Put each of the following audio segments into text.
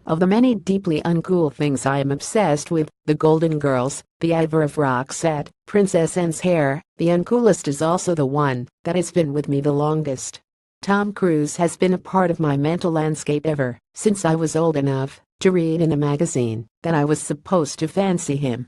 Of the many deeply uncool things I am obsessed with, the Golden Girls, the oeuvre of Roxette, Princess Anne's hair, the uncoolest is also the one that has been with me the longest. Tom Cruise has been a part of my mental landscape ever since I was old enough to read in a magazine that I was supposed to fancy him.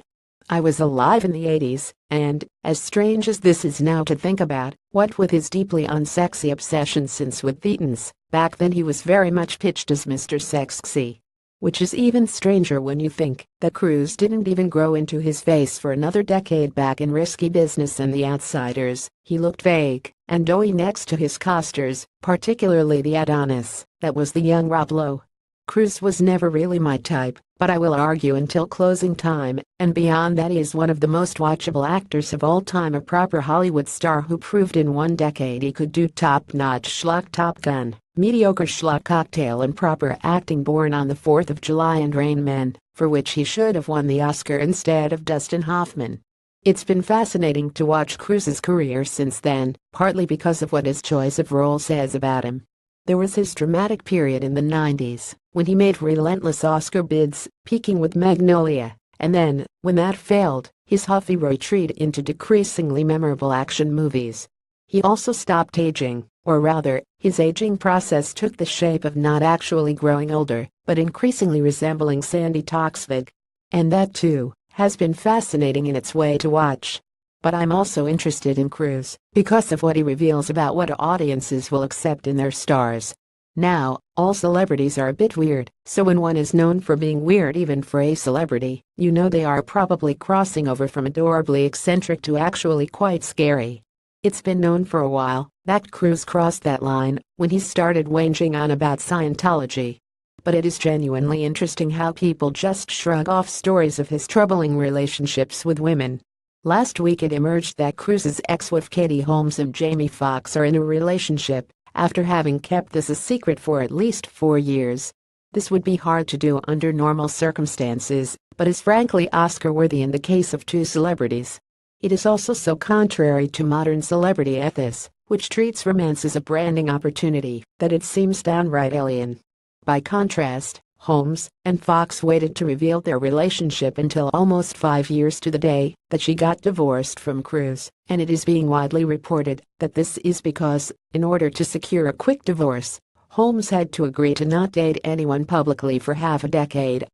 I was alive in the 80s, and, as strange as this is now to think about, what with his deeply unsexy obsession since with Thetans, back then he was very much pitched as Mr. Sexy. Which is even stranger when you think that Cruise didn't even grow into his face for another decade back in Risky Business and The Outsiders. He looked vague and doughy next to his costers, particularly the Adonis, that was the young Rob Lowe. Cruise was never really my type, but I will argue until closing time, and beyond that he is one of the most watchable actors of all time, a proper Hollywood star who proved in one decade he could do top-notch schlock Top Gun, mediocre schlock Cocktail and proper acting Born on the 4th of July and Rain Man, for which he should have won the Oscar instead of Dustin Hoffman. It's been fascinating to watch Cruise's career since then, partly because of what his choice of role says about him. There was his dramatic period in the 90s, when he made relentless Oscar bids, peaking with Magnolia, and then, when that failed, his huffy retreat into decreasingly memorable action movies. He also stopped aging, or rather, his aging process took the shape of not actually growing older, but increasingly resembling Sandy Toksvig. And that too has been fascinating in its way to watch. But I'm also interested in Cruise because of what he reveals about what audiences will accept in their stars. Now, all celebrities are a bit weird, so when one is known for being weird even for a celebrity, you know they are probably crossing over from adorably eccentric to actually quite scary. It's been known for a while that Cruise crossed that line when he started whinging on about Scientology. But it is genuinely interesting how people just shrug off stories of his troubling relationships with women. Last week it emerged that Cruise's ex-wife Katie Holmes and Jamie Foxx are in a relationship, after having kept this a secret for at least 4 years. This would be hard to do under normal circumstances, but is frankly Oscar-worthy in the case of two celebrities. It is also so contrary to modern celebrity ethics, which treats romance as a branding opportunity, that it seems downright alien. By contrast, Holmes and Fox waited to reveal their relationship until almost 5 years to the day that she got divorced from Cruise, and it is being widely reported that this is because, in order to secure a quick divorce, Holmes had to agree to not date anyone publicly for half a decade.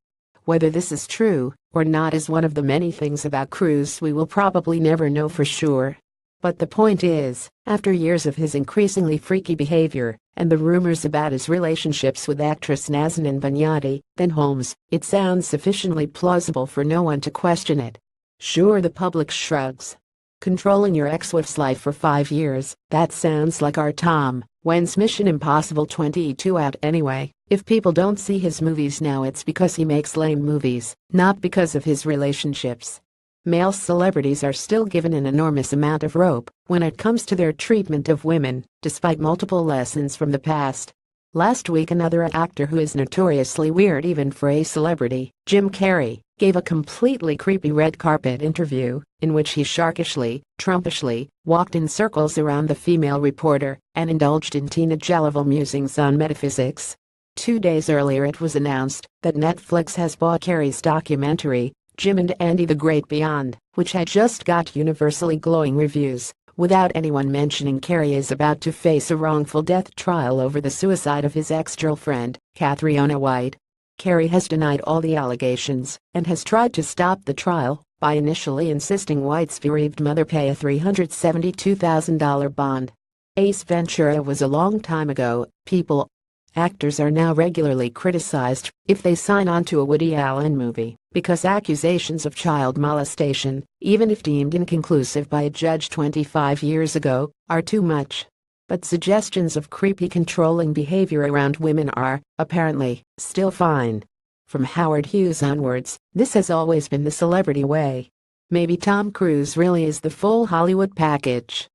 Whether this is true or not is one of the many things about Cruise we will probably never know for sure. But the point is, after years of his increasingly freaky behavior and the rumors about his relationships with actress Nazanin Banyadi, then Holmes, it sounds sufficiently plausible for no one to question it. Sure, the public shrugs. Controlling your ex-wife's life for 5 years, that sounds like our Tom. When's Mission Impossible 22 out anyway? If people don't see his movies now, it's because he makes lame movies, not because of his relationships. Male celebrities are still given an enormous amount of rope when it comes to their treatment of women, despite multiple lessons from the past. Last week another actor who is notoriously weird even for a celebrity, Jim Carrey, gave a completely creepy red carpet interview in which he sharkishly, Trumpishly, walked in circles around the female reporter and indulged in teenage-level musings on metaphysics. 2 days earlier it was announced that Netflix has bought Carrey's documentary, Jim and Andy the Great Beyond, which had just got universally glowing reviews, without anyone mentioning Carrey is about to face a wrongful death trial over the suicide of his ex-girlfriend, Catriona White. Carrey has denied all the allegations and has tried to stop the trial by initially insisting White's bereaved mother pay a $372,000 bond. Ace Ventura was a long time ago, people. Actors are now regularly criticized if they sign on to a Woody Allen movie because accusations of child molestation, even if deemed inconclusive by a judge 25 years ago, are too much. But suggestions of creepy controlling behavior around women are, apparently, still fine. From Howard Hughes onwards, this has always been the celebrity way. Maybe Tom Cruise really is the full Hollywood package.